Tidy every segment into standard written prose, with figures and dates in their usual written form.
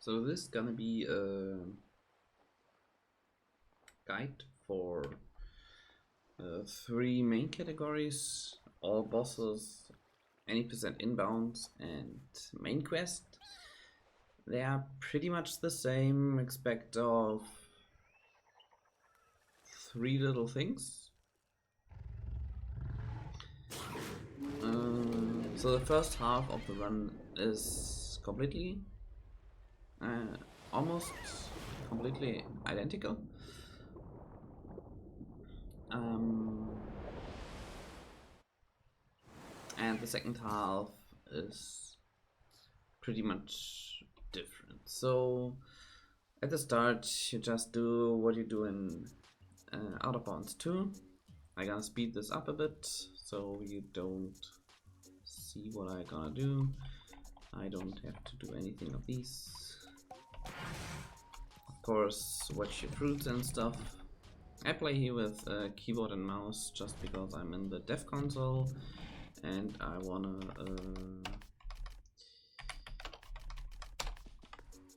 So this is gonna be a guide for 3 main categories: all bosses, any percent inbounds, and main quest. They are pretty much the same, expect of 3 little things. So the first half of the run is completely, almost completely identical. And the second half is pretty much different. So at the start you just do what you do in Outer Bounds 2. I'm gonna speed this up a bit so you don't see what I'm gonna do. I don't have to do anything of these. Of course, watch your fruits and stuff. I play here with keyboard and mouse just because I'm in the dev console and I wanna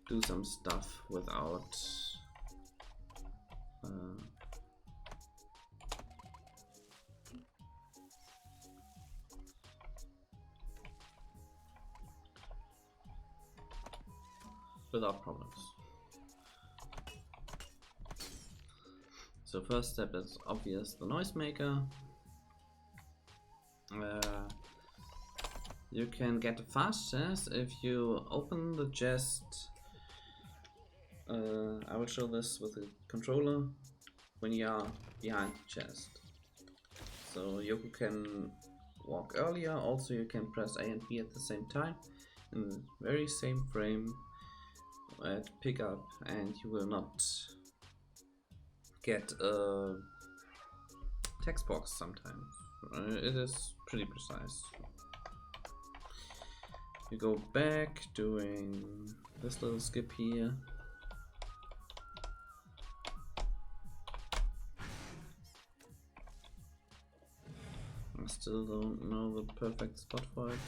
do some stuff without problems. So first step is obvious, the noisemaker. You can get a fast chest if you open the chest. I will show this with the controller when you are behind the chest. So Yoku can walk earlier, also you can press A and B at the same time in the very same frame at pickup, and you will not get a text box sometimes. It is pretty precise. You go back doing this little skip here. I still don't know the perfect spot for it.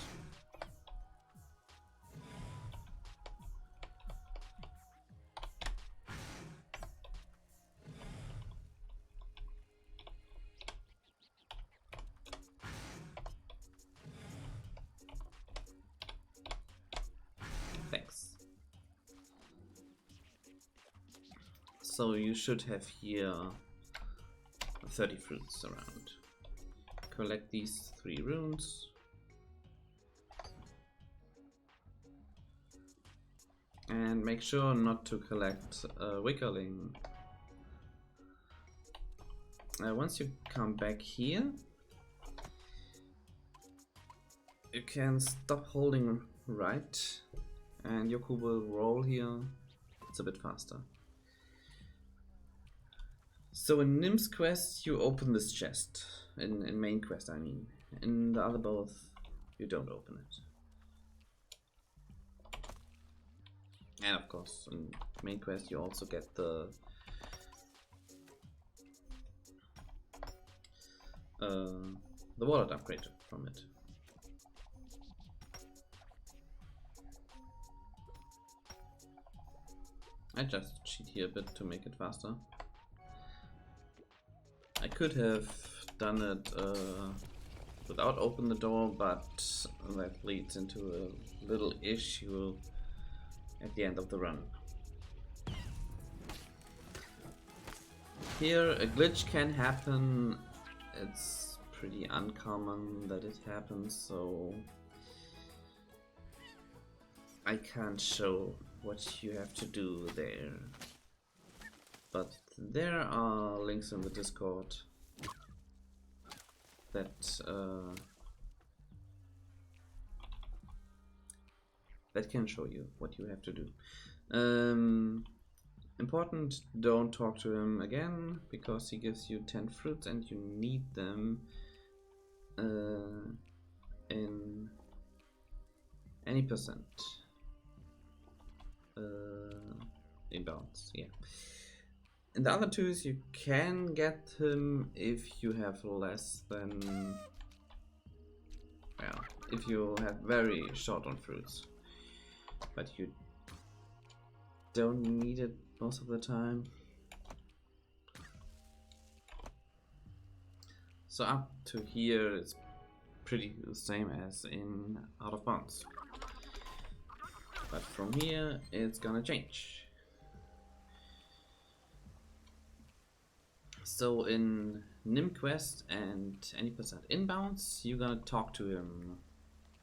Thanks. So you should have here 30 fruits around. Collect these 3 runes. And make sure not to collect wiggling. Once you come back here, you can stop holding right and Yoku will roll here. It's a bit faster. So in Nim's quest you open this chest. In main quest I mean. In the other both you don't open it. And of course in main quest you also get the wallet upgrade from it. I just cheat here a bit to make it faster. I could have done it without open the door, but that leads into a little issue at the end of the run. Here a glitch can happen. It's pretty uncommon that it happens, so I can't show what you have to do there. But there are links in the Discord that that can show you what you have to do. Important, don't talk to him again because he gives you 10 fruits and you need them in any percent inbounds. Yeah. In the other twos you can get him if you have less than, well, if you have very short on fruits, but you don't need it most of the time. So up to here it's pretty the same as in Out of Bounds. But from here it's gonna change. So in mainquest and any percent inbounds, you're gonna talk to him.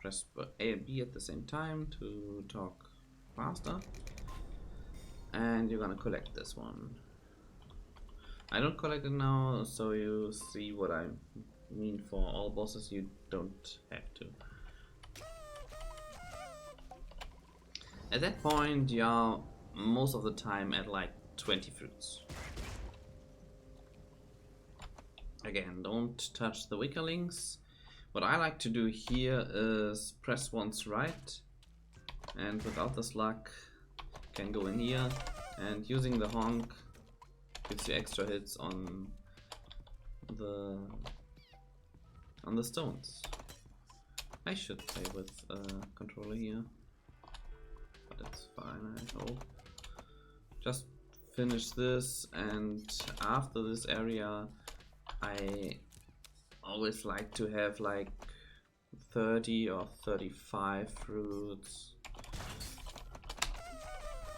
Press A and B at the same time to talk faster. And you're gonna collect this one. I don't collect it now, so you see what I mean. For all bosses you don't have to. At that point you're most of the time at like 20 fruits. Again, don't touch the weaker links. What I like to do here is press once right, and without the slug can go in here, and using the honk gives you extra hits on the stones. I should play with controller here, but it's fine, I hope. Just finish this, and after this area I always like to have like 30 or 35 fruits.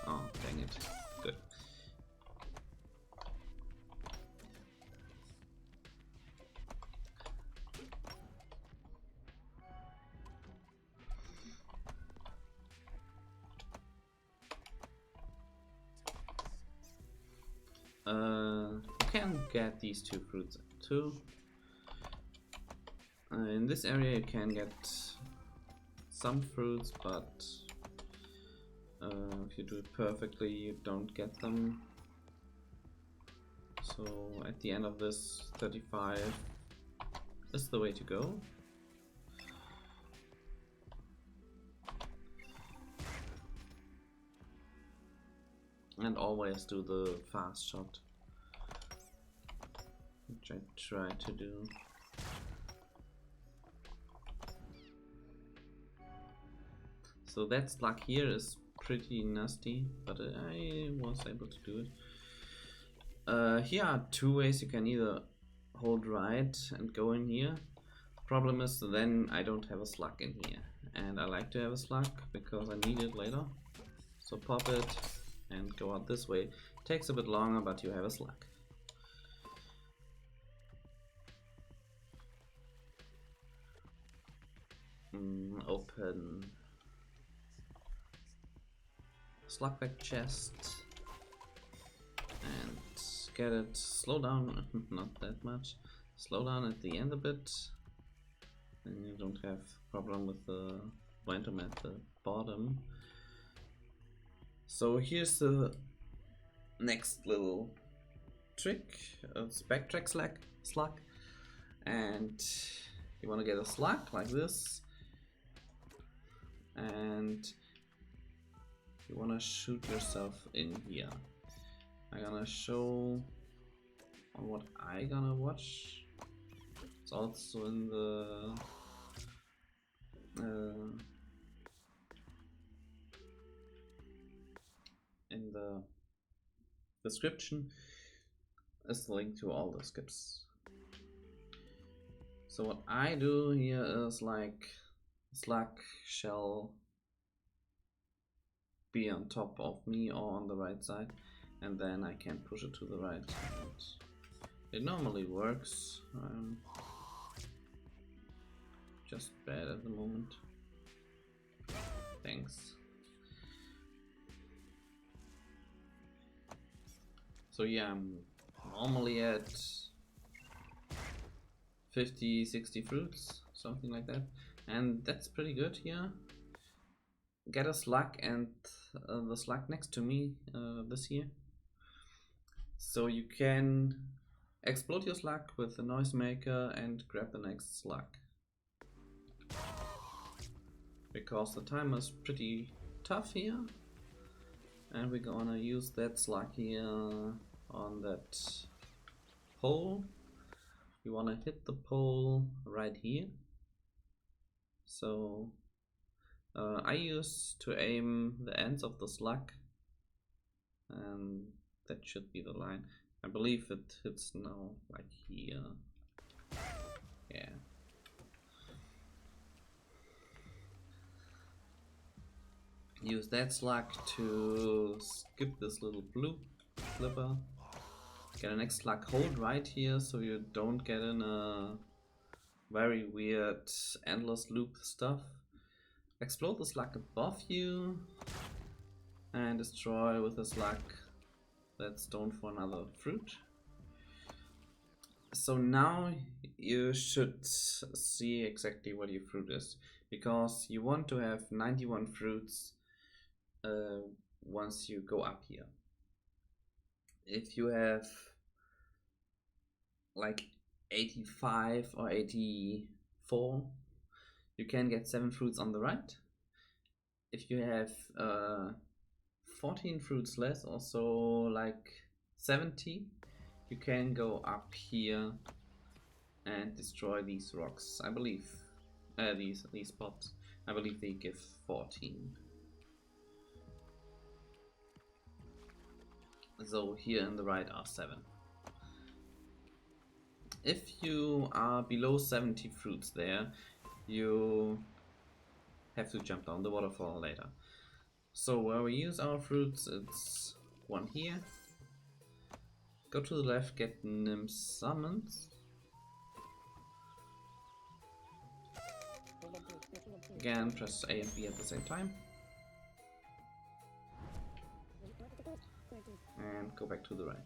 Oh, dang it. Good. You can get these 2 fruits too. In this area you can get some fruits, but if you do it perfectly you don't get them. So at the end of this, 35 is the way to go. And always do the fast shot, which I try to do. So that slug here is pretty nasty, but I was able to do it. Here are 2 ways. You can either hold right and go in here. Problem is then I don't have a slug in here, and I like to have a slug because I need it later. So pop it and go out this way. Takes a bit longer, but you have a slug. Open Slug back chest and get it. Slow down, not that much. Slow down at the end a bit, and you don't have problem with the momentum at the bottom. So here's the next little trick. It's backtrack slug, and you want to get a slug like this, and you want to shoot yourself in here. I'm gonna show on what I gonna watch. It's also in the description is the link to all the skips. So what I do here is like slug shall be on top of me or on the right side, and then I can push it to the right. And it normally works. Just bad at the moment. Thanks. So yeah, I'm normally at 50-60 fruits, something like that, and that's pretty good here. Get a slug and the slug next to me this here. So you can explode your slug with the noisemaker and grab the next slug. Because the timer is pretty tough here. And we're gonna use that slug here on that pole. You wanna hit the pole right here. So I used to aim the ends of the slug and that should be the line. I believe it hits now like here. Yeah. Use that slug to skip this little blue flipper. Get a next slug, hold right here so you don't get in a very weird endless loop stuff. Explode the slug above you and destroy with a slug that stone for another fruit. So now you should see exactly what your fruit is, because you want to have 91 fruits once you go up here. If you have like 85 or 84, you can get 7 fruits on the right. If you have 14 fruits less, or so like 70, you can go up here and destroy these rocks. I believe these pots. I believe they give 14. So here in the right are 7. If you are below 70 fruits there, you have to jump down the waterfall later. So where we use our fruits, it's one here. Go to the left, get Nim summons. Again, press A and B at the same time. And go back to the right.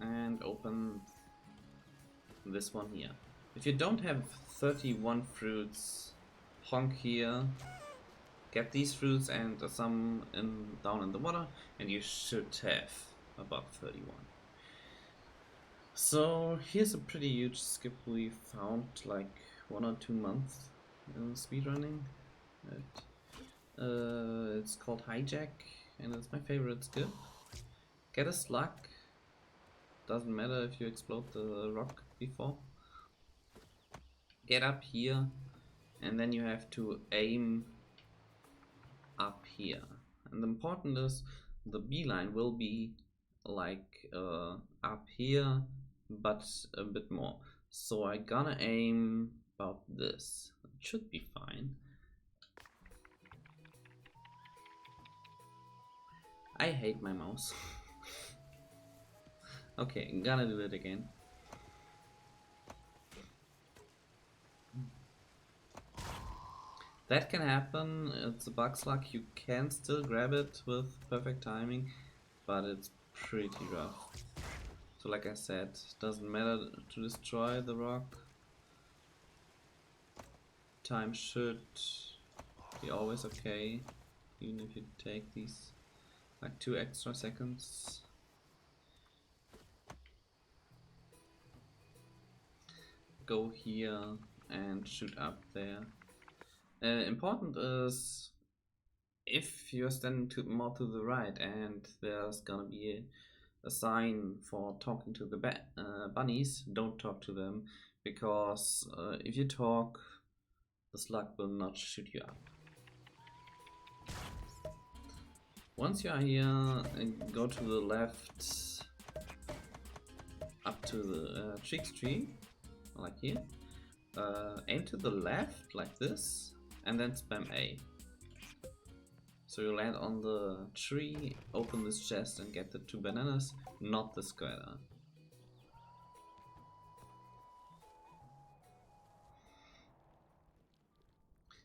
And open this one here. If you don't have 31 fruits, honk here, get these fruits and some down in the water, and you should have about 31. So here's a pretty huge skip we found like 1 or 2 months in speedrunning. It's called Hijack, and it's my favorite skip. Get a slug. Doesn't matter if you explode the rock before. Get up here, and then you have to aim up here. And the important is the beeline will be like up here, but a bit more. So I gonna aim about this. It should be fine. I hate my mouse. Okay, I'm gonna do it again. That can happen, it's a bug slug, you can still grab it with perfect timing, but it's pretty rough. So like I said, it doesn't matter to destroy the rock. Time should be always okay, even if you take these like 2 extra seconds. Go here and shoot up there. Important is if you're standing more to the right and there's gonna be a sign for talking to the bunnies, don't talk to them, because if you talk, the slug will not shoot you up. Once you are here, go to the left up to the Cheeks tree, like here. Aim to the left, like this, and then spam A. So you land on the tree, open this chest and get the 2 bananas, not the squatter.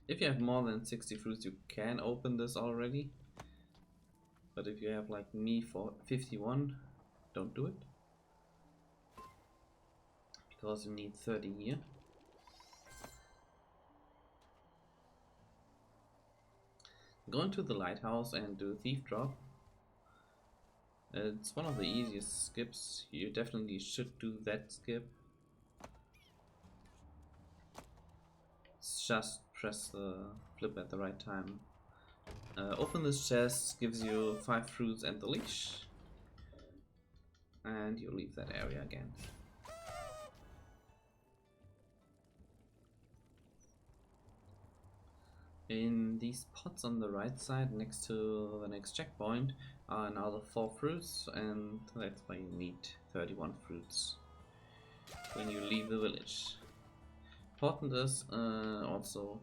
If you have more than 60 fruits, you can open this already. But if you have like me for 51, don't do it. Because you need 30 here. Go into the lighthouse and do thief drop. It's one of the easiest skips. You definitely should do that skip. Just press the flip at the right time. Open this chest, gives you 5 fruits and the leash. And you leave that area again. In these pots on the right side next to the next checkpoint are another 4 fruits, and that's why you need 31 fruits when you leave the village. Important is also,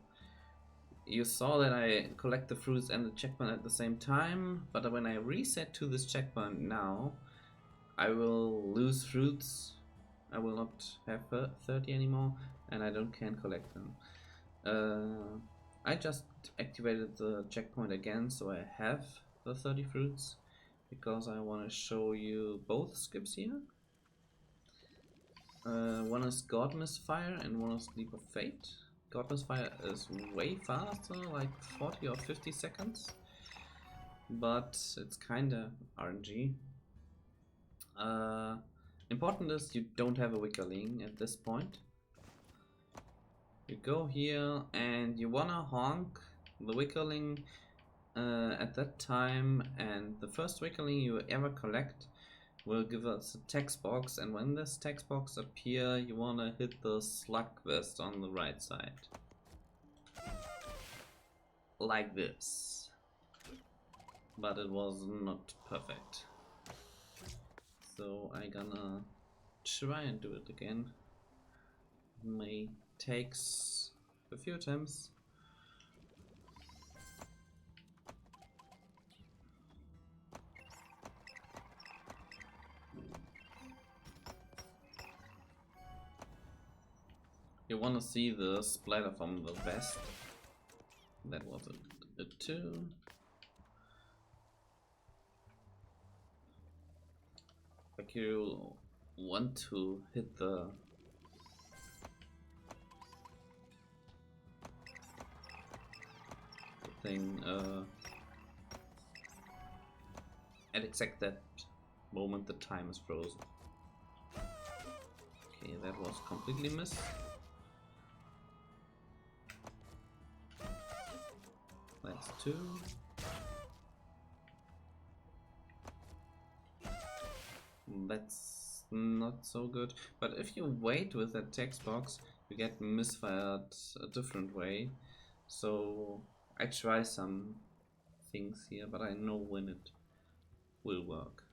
you saw that I collect the fruits and the checkpoint at the same time, but when I reset to this checkpoint now, I will lose fruits. I will not have 30 anymore, and I can't collect them. I just activated the checkpoint again, so I have the 30 fruits, because I want to show you both skips here. One is God Misfire and one is Leap of Fate. God Misfire is way faster, like 40 or 50 seconds, but it's kinda RNG. Important is you don't have a Wickerling at this point. You go here and you wanna honk the Wickerling at that time, and the first Wickerling you ever collect will give us a text box, and when this text box appear, you wanna hit the Slug vest on the right side. Like this. But it was not perfect. So I'm gonna try and do it again. May takes a few attempts. You want to see the splatter from the vest. That was a 2. Like you want to hit the thing at exact that moment the time is frozen. Okay, that was completely missed. That's 2. That's not so good. But if you wait with that text box, you get misfired a different way. So I try some things here, but I know when it will work.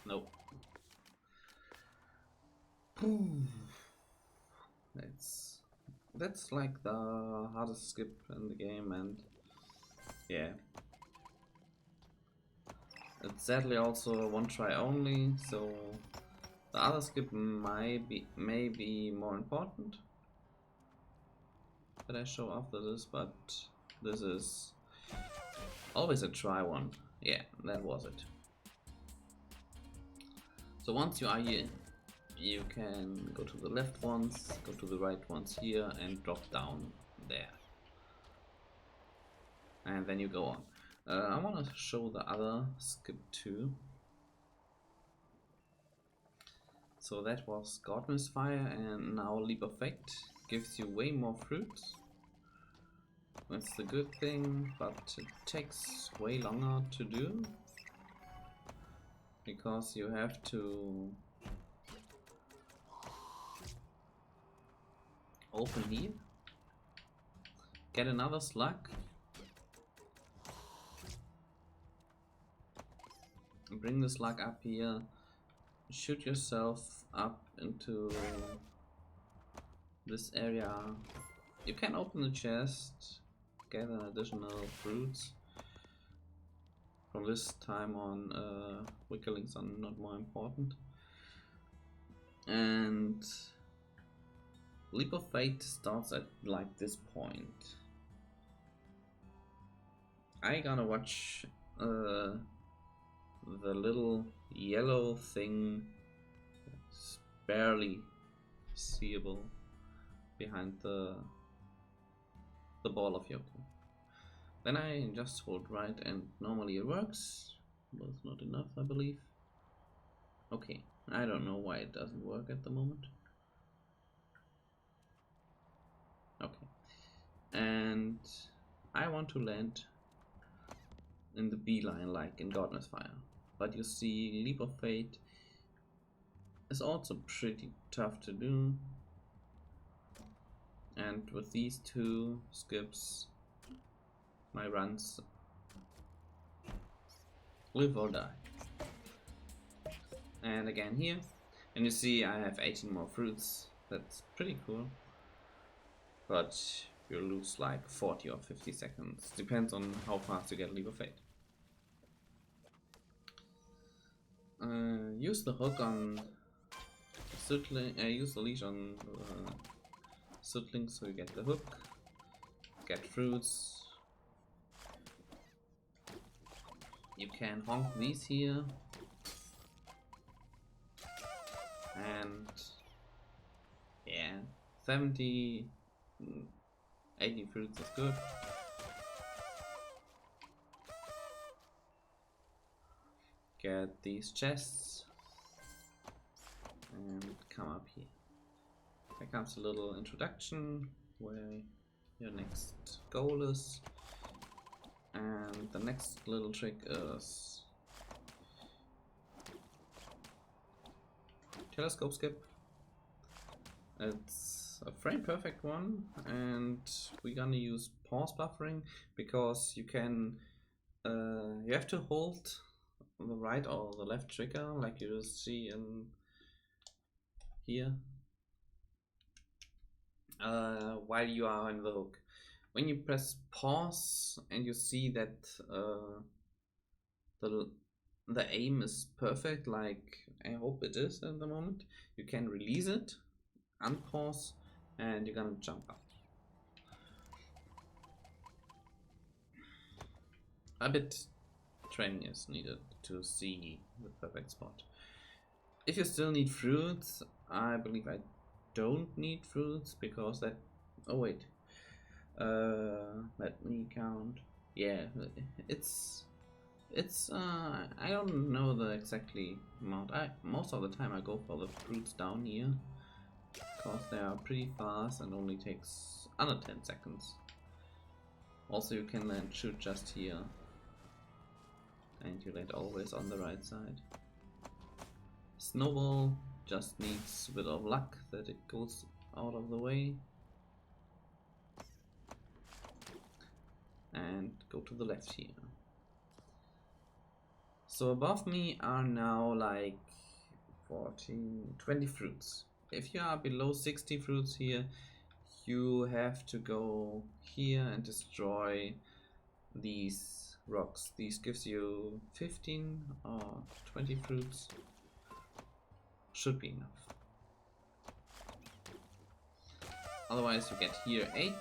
Nope. That's like the hardest skip in the game, and yeah. It's sadly also a one try only, so the other skip may be more important that I show after this, but this is always a try one. Yeah, that was it. So once you are here, you can go to the left ones, go to the right ones here, and drop down there. And then you go on. I want to show the other skip too. So that was God Misfire, and now Leap of Fate gives you way more fruits. That's the good thing, but it takes way longer to do, because you have to open here, get another slug, bring the slug up here, shoot yourself up into this area. You can open the chest, get an additional fruits. From this time on, wickerlings are not more important. And Leap of Fate starts at like this point. I gonna watch the little yellow thing, it's barely seeable behind the ball of Yoku. Then I just hold right, and normally it works, but it's not enough, I believe. Okay, I don't know why it doesn't work at the moment. Okay. And I want to land in the beeline like in Gardener's Fire. But you see, Leap of Fate is also pretty tough to do. And with these two skips, my runs live or die. And again here, and you see I have 18 more fruits. That's pretty cool. But you lose like 40 or 50 seconds. Depends on how fast you get Leap of Fate. Use the hook on Sutling, use the leash on Sutling so you get the hook. Get fruits. You can honk these here. And yeah, 70, 80 fruits is good. Get these chests and come up here. There comes a little introduction where your next goal is, and the next little trick is telescope skip. It's a frame perfect one, and we're gonna use pause buffering because you can you have to hold the right or the left trigger like you see in here while you are in the hook. When you press pause and you see that the aim is perfect, like I hope it is at the moment, you can release it, unpause, and you're gonna jump up. A bit training is needed to see the perfect spot. If you still need fruits, I believe I don't need fruits because that, oh wait, let me count. Yeah, it's I don't know the exactly amount. Most of the time I go for the fruits down here because they are pretty fast and only takes under 10 seconds. Also you can then shoot just here and you land always on the right side. Snowball just needs a bit of luck that it goes out of the way. And go to the left here. So above me are now like 14, 20 fruits. If you are below 60 fruits here, you have to go here and destroy these rocks. These gives you 15 or 20 fruits. Should be enough. Otherwise you get here 8.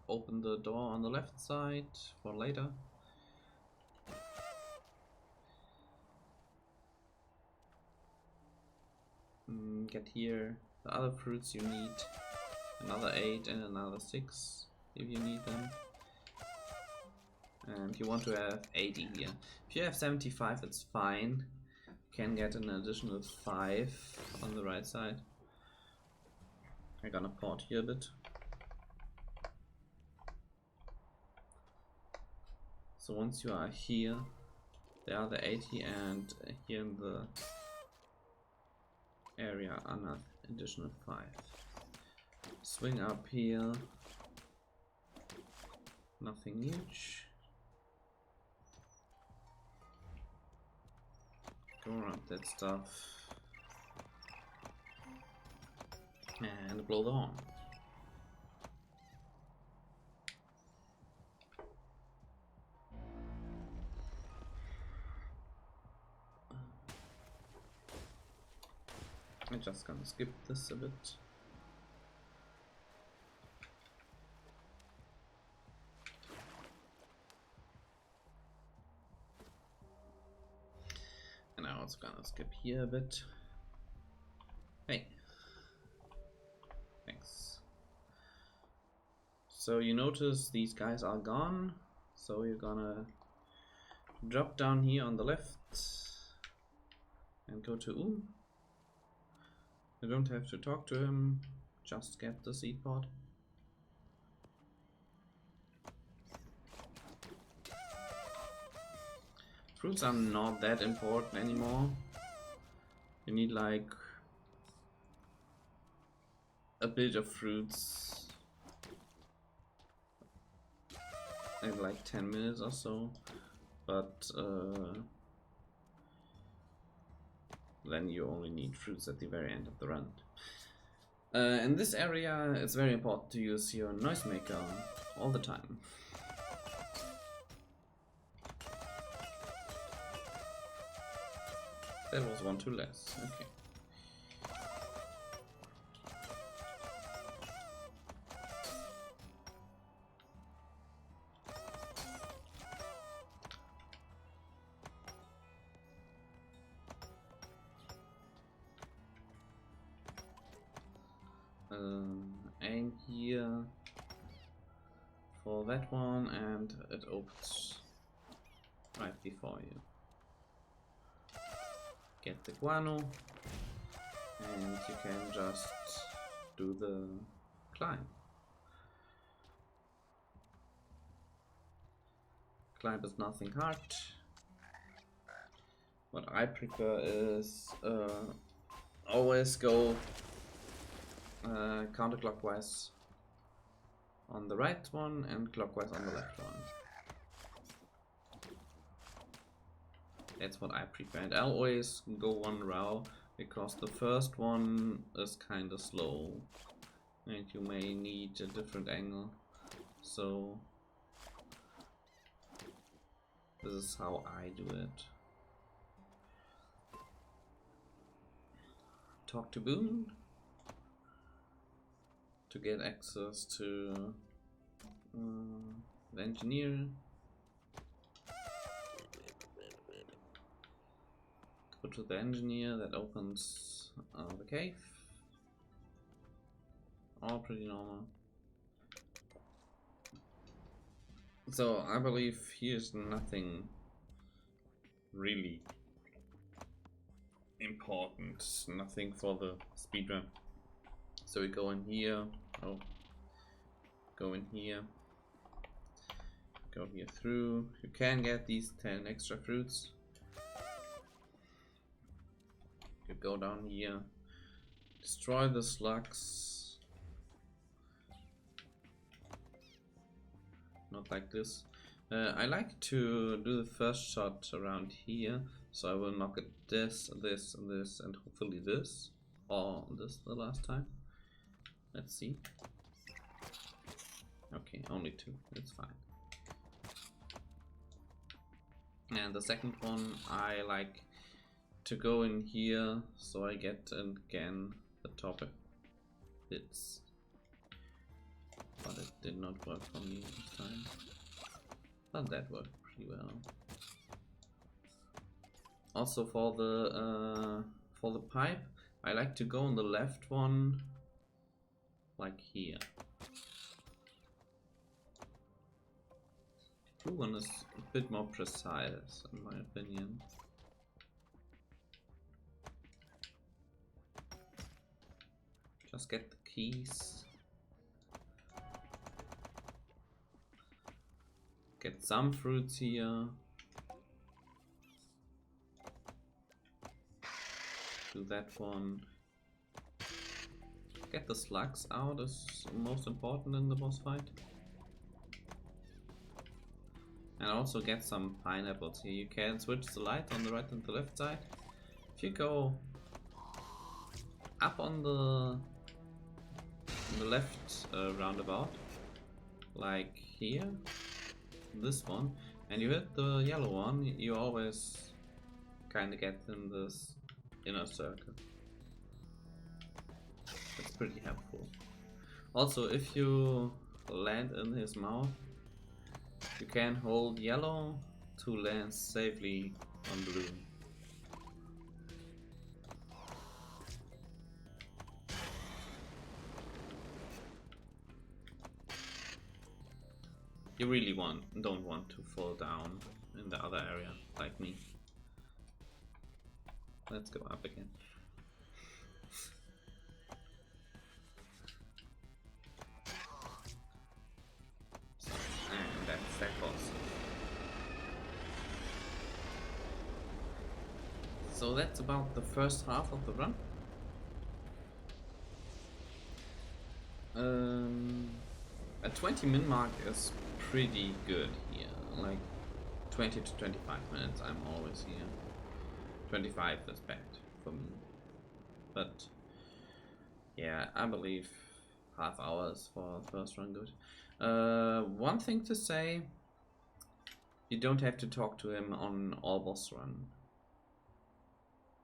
Open the door on the left side for later. Get here the other fruits you need. Another 8 and another 6 if you need them. And you want to have 80 here. If you have 75, it's fine. You can get an additional 5 on the right side. I'm gonna port here a bit. So once you are here, there are the 80, and here in the area another additional 5. Swing up here. Nothing huge. Go around that stuff and blow the horn. I'm just gonna skip this a bit. And I'm also gonna skip here a bit. Hey. Thanks. So you notice these guys are gone. So you're gonna drop down here on the left and go to You don't have to talk to him, just get the seed pod. Fruits are not that important anymore. You need like a bit of fruits in like 10 minutes or so, but then you only need fruits at the very end of the run. In this area, it's very important to use your noisemaker all the time. That was one too less. Okay. Aim here for that one, and it opens right before you. Get the guano, and you can just do the climb. Climb is nothing hard. What I prefer is always go counterclockwise on the right one and clockwise on the left one. That's what I prefer, and I'll always go one row because the first one is kind of slow and you may need a different angle, so this is how I do it. Talk to Boone to get access to the engineer. Go to the engineer, that opens the cave. All pretty normal. So I believe here's nothing really important, nothing for the speedrun. So we go in here, go in here, go here through. You can get these 10 extra fruits. You go down here, destroy the slugs. Not like this. I like to do the first shot around here, so I will knock at this, this, this, and hopefully this, or this the last time. Let's see. Okay, only 2, it's fine. And the second one, I like to go in here so I get again the top bits. But it did not work for me this time. But that worked pretty well. Also for the pipe, I like to go on the left one, like here. The blue one is a bit more precise, in my opinion. Just get the keys. Get some fruits here. Do that one. Get the slugs out is most important in the boss fight. And also get some pineapples here. You can switch the light on the right and the left side. If you go up on the left roundabout, like here, this one, and you hit the yellow one, you always kind of get in this inner circle. That's pretty helpful. Also, if you land in his mouth, you can hold yellow to land safely on blue. You really don't want to fall down in the other area, like me. Let's go up again. So, and that's that boss. So that's about the first half of the run. A 20 min mark is pretty good here. Like 20 to 25 minutes, I'm always here. 25 is bad for me. But yeah, I believe half hours for first run good. One thing to say, you don't have to talk to him on all boss run.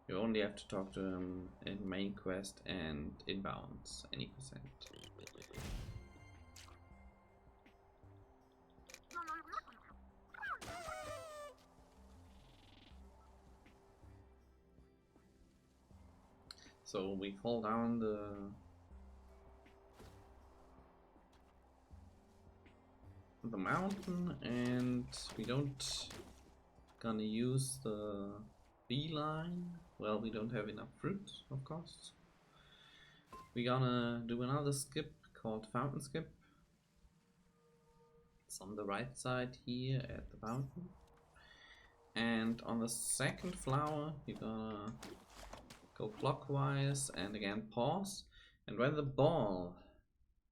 You only have to talk to him in main quest and inbounds, any percent. So we fall down the mountain, and we don't gonna use the beeline. Well, we don't have enough fruit, of course. We're gonna do another skip called fountain skip. It's on the right side here at the fountain. And on the second flower, you're gonna go clockwise and again pause. And when the ball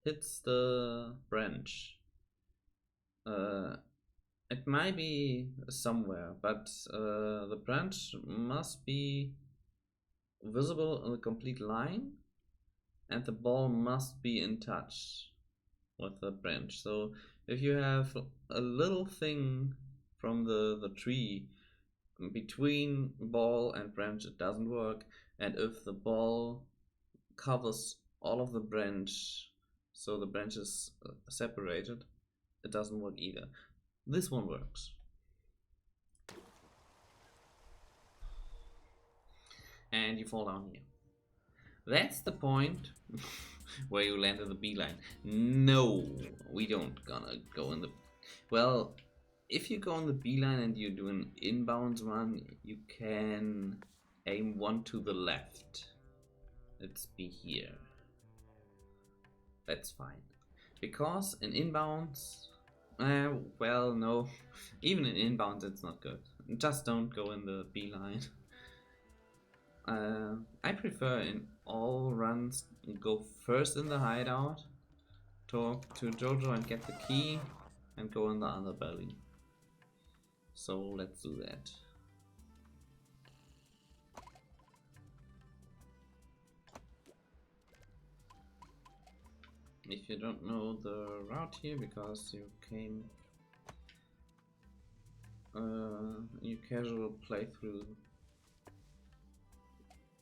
hits the branch, it might be somewhere, but the branch must be visible in a complete line, and the ball must be in touch with the branch. So if you have a little thing from the tree between ball and branch, it doesn't work. And if the ball covers all of the branch, so the branch is separated, it doesn't work either. This one works. And you fall down here. That's the point where you land in the beeline. No, we don't gonna go in the... Well, if you go in the beeline and you do an inbounds run, you can aim one to the left. Let's be here. That's fine. Because in inbounds... well, no. Even in inbounds it's not good. Just don't go in the beeline. I prefer in all runs go first in the hideout, talk to Jojo and get the key, and go in the underbelly. So let's do that. If you don't know the route here because you came you casual playthrough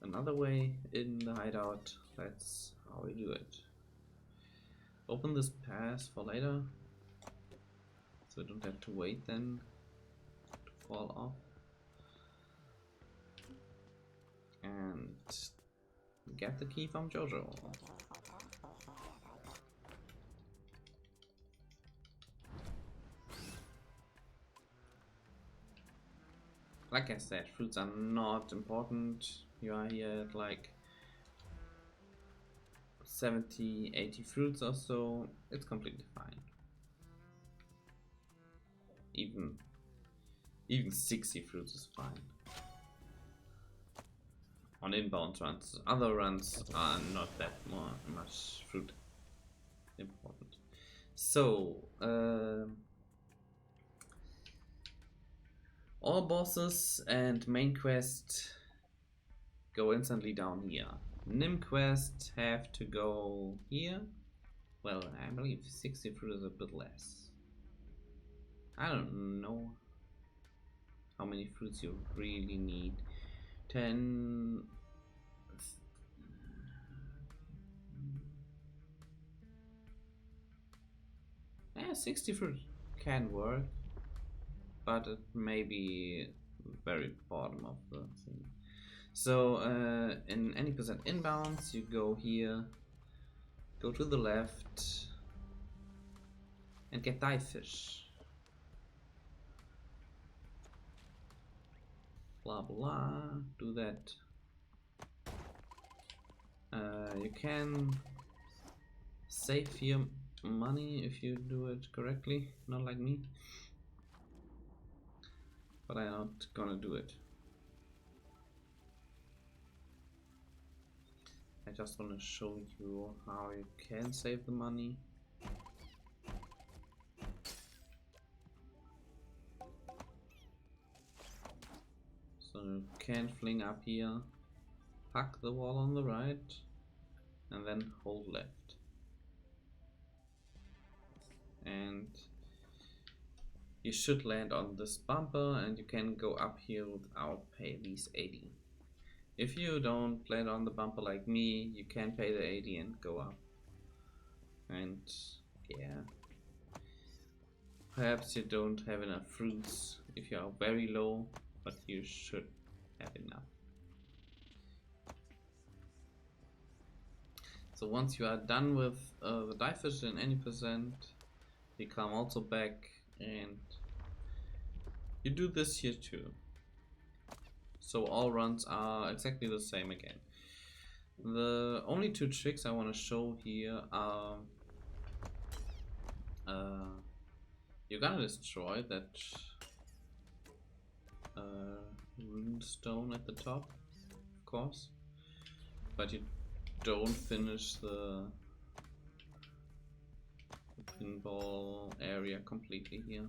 another way in the hideout, that's how we do it. Open this pass for later, so you don't have to wait then to fall off. And get the key from Jojo. Like I said, fruits are not important. You are here at like 70, 80 fruits or so. It's completely fine. Even 60 fruits is fine. On inbound runs, other runs are not that much fruit important. So, all bosses and main quest go instantly down here. Nim quest have to go here. Well, I believe 60 fruit is a bit less. I don't know how many fruits you really need. 10. Yeah, 60 fruit can work, but it may be very bottom of the thing. So in any percent inbounds, you go here, go to the left, and get dive fish. Blah blah. Do that. You can save your money if you do it correctly, not like me. But I'm not gonna do it. I just want to show you how you can save the money. So you can fling up here, hug the wall on the right, and then hold left. And you should land on this bumper, and you can go up here without pay these 80. If you don't land on the bumper like me, you can pay the 80 and go up. And yeah, perhaps you don't have enough fruits if you are very low, but you should have enough. So once you are done with the dive fish in any percent, you come also back and you do this here too. So all runs are exactly the same again. The only two tricks I want to show here are you're gonna destroy that rune stone at the top, of course, but you don't finish the pinball area completely here.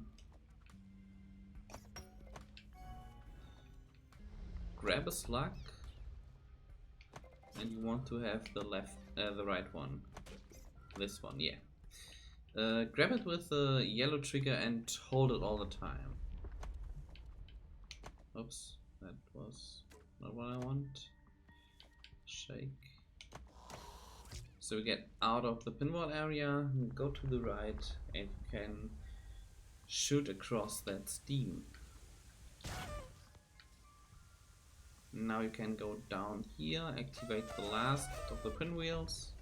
Grab a slug, and you want to have the right one. This one, yeah. Grab it with the yellow trigger and hold it all the time. Oops, that was not what I want. Shake. So we get out of the pinball area, go to the right, and you can shoot across that steam. Now you can go down here, activate the last of the pinwheels,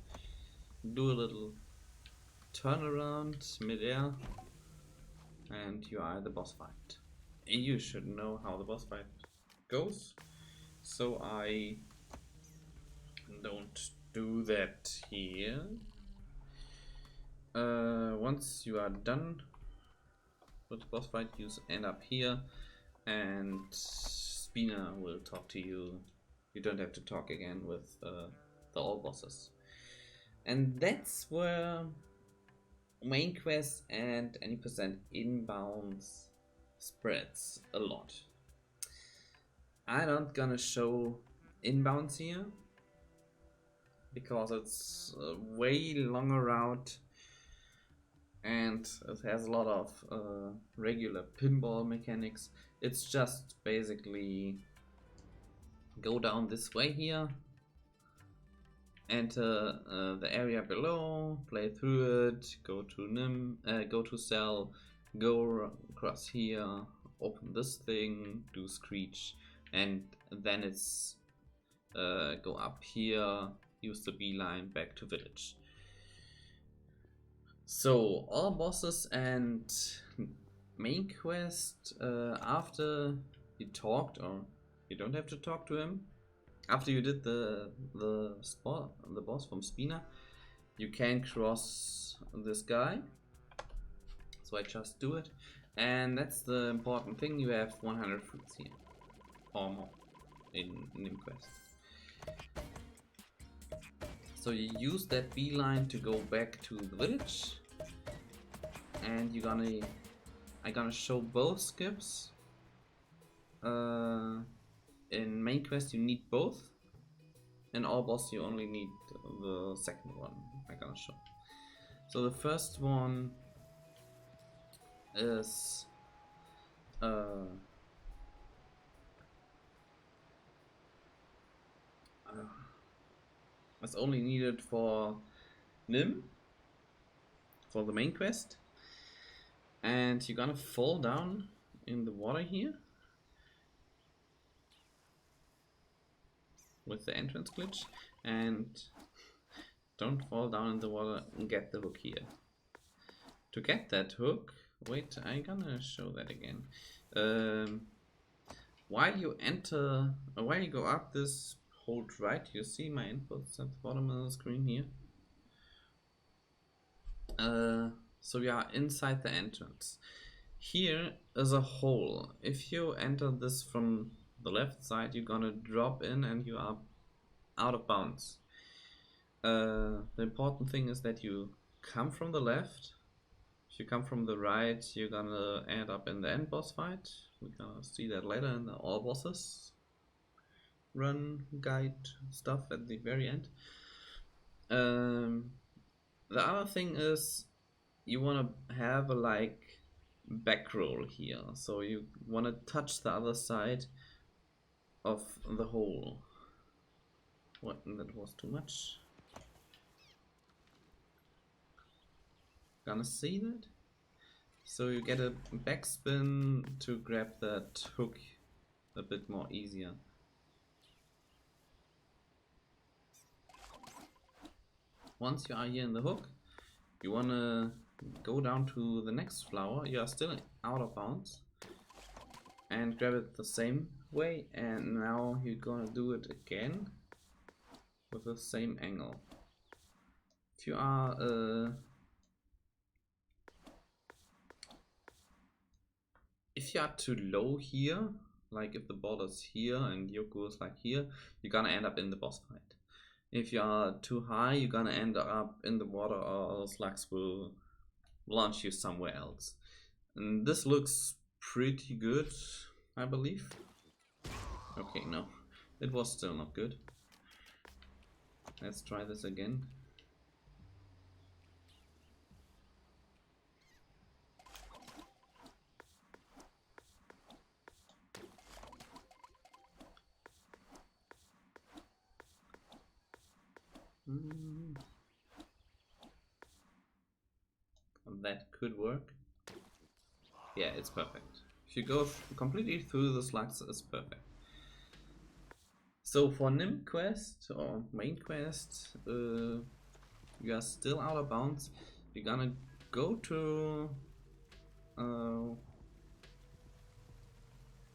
do a little turnaround mid-air, and you are at the boss fight. And you should know how the boss fight goes, so I don't do that here. Once you are done with the boss fight, you end up here, and Spina will talk to you. You don't have to talk again with the all bosses. And that's where main quest and any percent inbounds spreads a lot. I'm not gonna show inbounds here because it's a way longer route and it has a lot of regular pinball mechanics. It's just basically go down this way here, enter the area below, play through it, go to cell, go across here, open this thing, do Screech, and then it's go up here, use the beeline back to village. So all bosses and main quest, after you talked, or you don't have to talk to him, after you did the boss from Spina, you can cross this guy. So I just do it, and that's the important thing. You have 100 fruits here or more in quest. So you use that beeline to go back to the village, and I'm gonna show both skips. In main quest you need both. In all boss you only need the second one. I'm gonna show. So the first one is it's only needed for Nim, for the main quest, and you're gonna fall down in the water here with the entrance glitch, and don't fall down in the water and get the hook here. To get that hook, wait, I'm gonna show that again. While you go up this, hold right, you see my inputs at the bottom of the screen here. So we are inside the entrance. Here is a hole. If you enter this from the left side, you're gonna drop in and you are out of bounds. The important thing is that you come from the left. If you come from the right, you're gonna end up in the end boss fight. We're gonna see that later in the all bosses run guide stuff at the very end. The other thing is you want to have a like back roll here, so you want to touch the other side of the hole. What? That was too much. Gonna see that? So you get a backspin to grab that hook a bit more easier. Once you are here in the hook, you wanna go down to the next flower. You are still out of bounds, and grab it the same way, and now you're gonna do it again with the same angle. If you are too low here, like if the border's here and Yoku is like here, you're gonna end up in the boss fight. If you are too high, you're gonna end up in the water, or slugs will launch you somewhere else. And this looks pretty good, I believe. Okay, no, it was still not good. Let's try this again. That could work. Yeah, it's perfect. If you go completely through the slugs, it's perfect. So for Nim quest or main quest, you are still out of bounds. You're gonna go to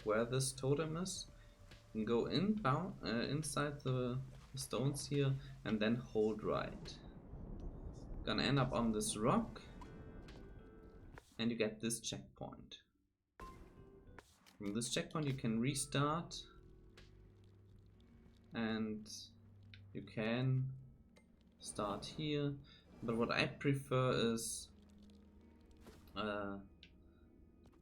where this totem is, and go inside the stones here, and then hold right. Gonna end up on this rock, and you get this checkpoint. From this checkpoint you can restart, and you can start here, but what I prefer is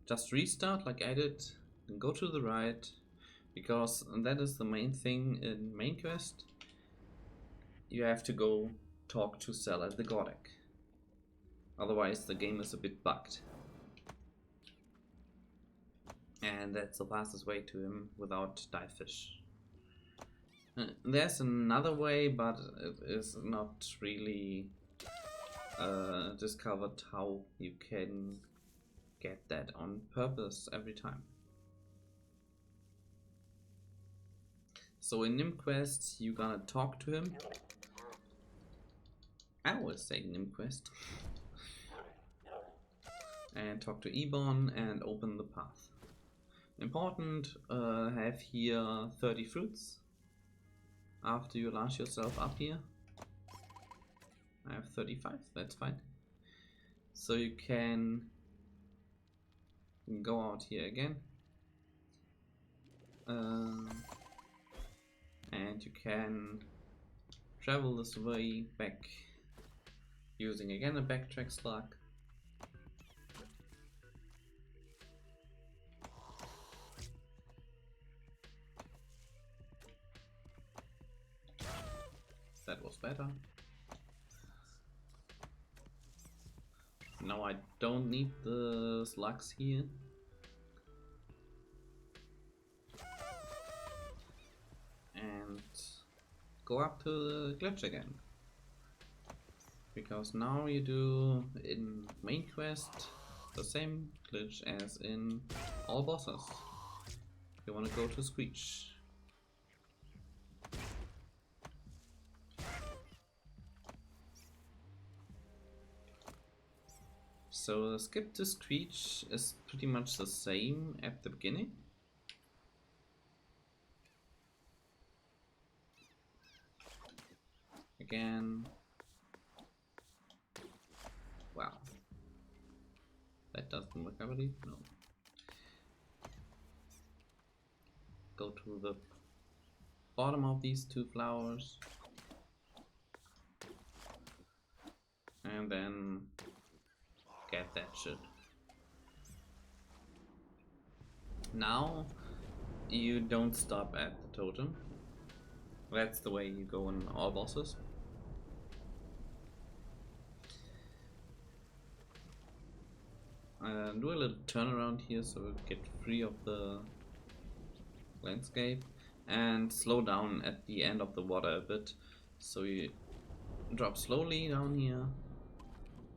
just restart like I did and go to the right, because that is the main thing in main quest. You have to go talk to Cell at the Godek, otherwise the game is a bit bugged. And that's the fastest way to him without dive fish. There's another way, but it is not really discovered how you can get that on purpose every time. So in Nim Quest, you're gonna talk to him. I always say Nim Quest. And talk to Ebon and open the path. Important, have here 30 fruits. After you launch yourself up here. I have 35, that's fine. So you can go out here again. And you can travel this way back using again a backtrack slug. That was better. Now I don't need the slugs here. And go up to the glitch again. Because now you do in main quest the same glitch as in all bosses. You want to go to Screetch. So the skip to Screetch is pretty much the same at the beginning. Again. Wow. That doesn't work, I believe. No. Go to the bottom of these two flowers. and then get that shit. Now you don't stop at the totem. That's the way you go in all bosses. Do a little turnaround here so we get free of the landscape, and slow down at the end of the water a bit. So you drop slowly down here,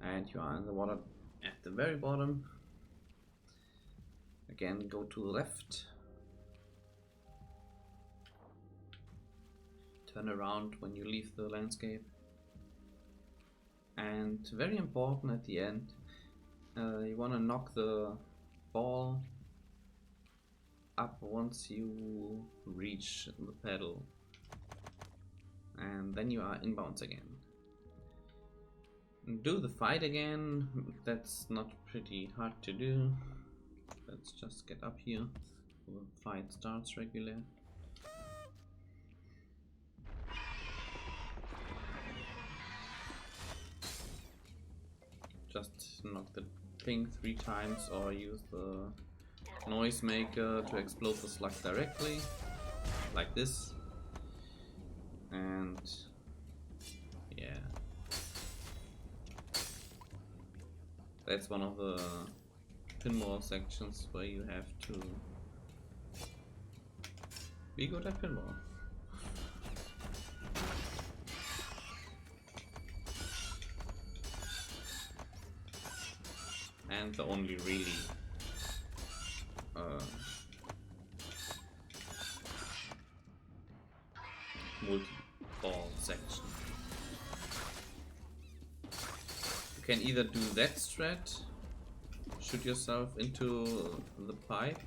and you are in the water at the very bottom. Again, go to the left. Turn around when you leave the landscape. And very important at the end, you want to knock the ball up once you reach the pedal. And then you are inbounds again. Do the fight again. That's not pretty hard to do. Let's just get up here. The fight starts regular. Just knock the thing 3 times or use the noise maker to explode the slug directly, like this. And yeah, that's one of the pinball sections where you have to be good at pinball. And the only really multi-ball section. You can either do that strat, shoot yourself into the pipe.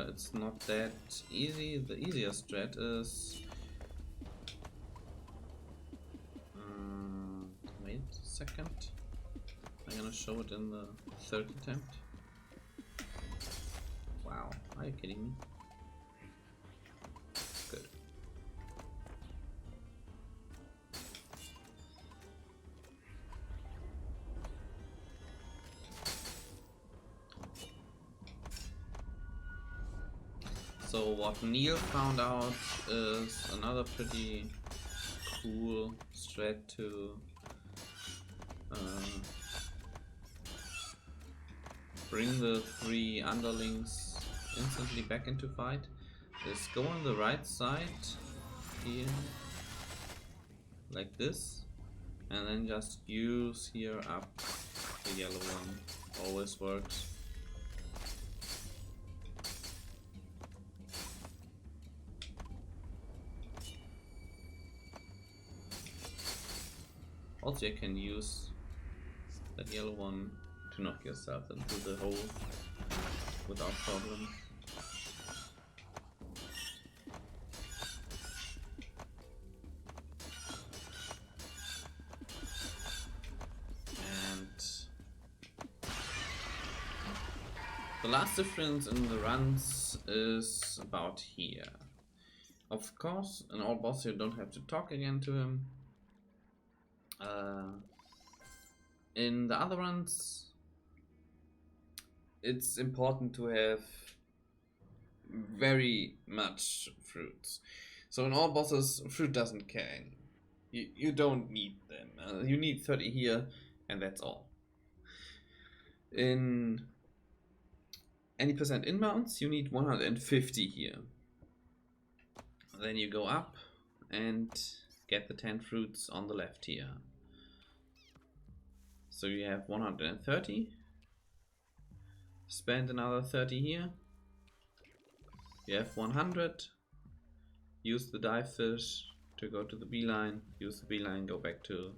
It's not that easy. The easier strat is wait a second. I'm gonna show it in the third attempt. Wow, are you kidding me? Good. So what Neil found out is another pretty cool strat to bring the 3 underlings instantly back into fight. Is go on the right side here, like this, and then just use here up the yellow one. Always works. Also, you can use that yellow one to knock yourself into the hole without problem. And the last difference in the runs is about here. Of course, in all bosses you don't have to talk again to him. In the other runs, it's important to have very much fruits. So in all bosses, fruit doesn't count. You don't need them. You need 30 here, and that's all. In any percent inbounds, you need 150 here. Then you go up and get the 10 fruits on the left here. So you have 130. Spend another 30 here. You have 100. Use the dive fish to go to the beeline. Use the beeline, go back to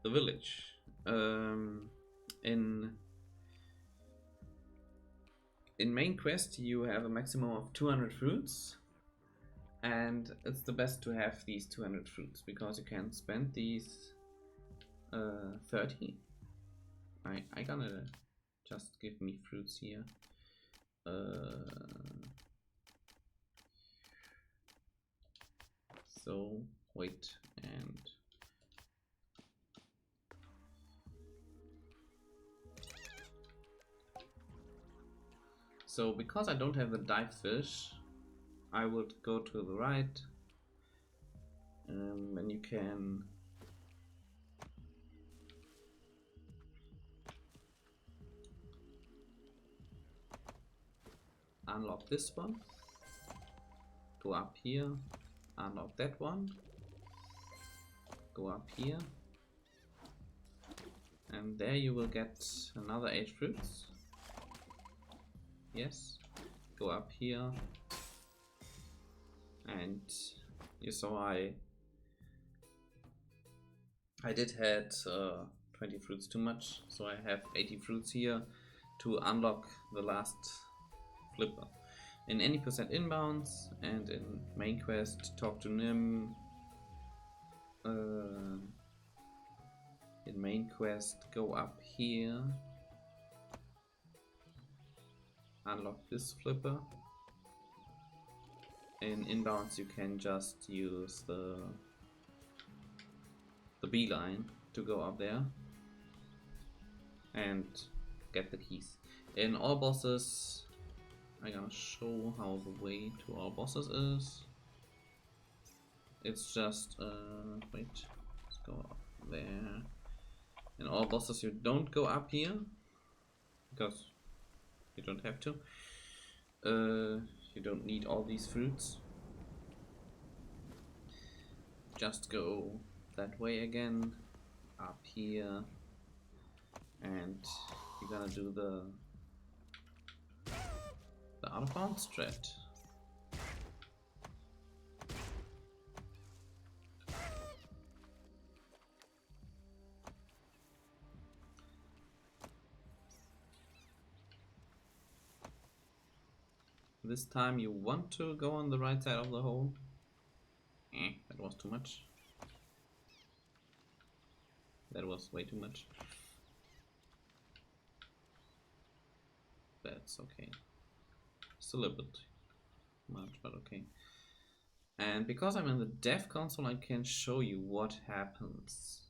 the village. In main quest you have a maximum of 200 fruits. And it's the best to have these 200 fruits because you can spend these 30. I gonna just give me fruits here. So wait, and So because I don't have the dive fish, I would go to the right, and you can unlock this one, go up here, unlock that one, go up here, and there you will get another 8 fruits. Yes, go up here, and you saw I did had 20 fruits too much, so I have 80 fruits here to unlock the last flipper. In any percent inbounds and in main quest, talk to Nim. In main quest, go up here, unlock this flipper. In inbounds, you can just use the beeline to go up there and get the keys. In all bosses, I'm gonna show how the way to all bosses is. It's just wait, let's go up there. In all bosses, you don't go up here because you don't have to. You don't need all these fruits. Just go that way again, up here, and you're gonna do the out of bounds strat. This time you want to go on the right side of the hole. That was too much. That was way too much. That's okay. It's a little bit much, but okay. And because I'm in the dev console, I can show you what happens.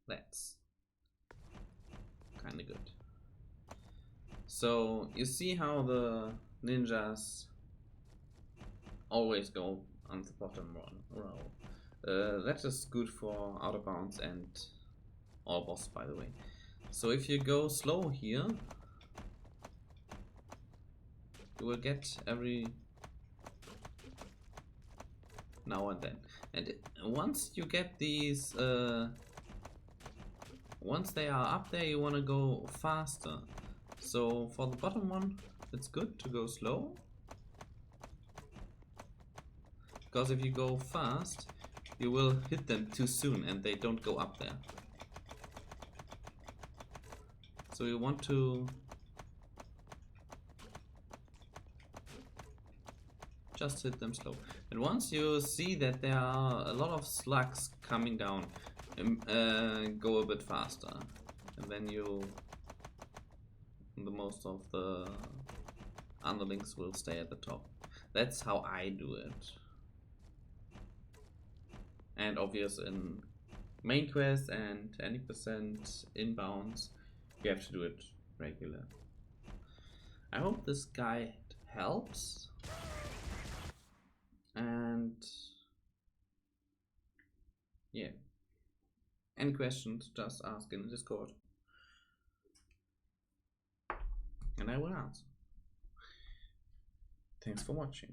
That's kind of good. So you see how the ninjas always go on the bottom row. That is good for out of bounds and all boss, by the way. So if you go slow here, you will get every now and then. And once you get these, once they are up there, you want to go faster. So for the bottom one, it's good to go slow. Because if you go fast, you will hit them too soon and they don't go up there. So you want to just hit them slow. And once you see that there are a lot of slugs coming down, go a bit faster. And then the most of the underlings will stay at the top. That's how I do it. And obvious in main quest and any percent inbounds, you have to do it regular. I hope this guide helps. And yeah, any questions, just ask in the Discord and I will answer. Thanks for watching.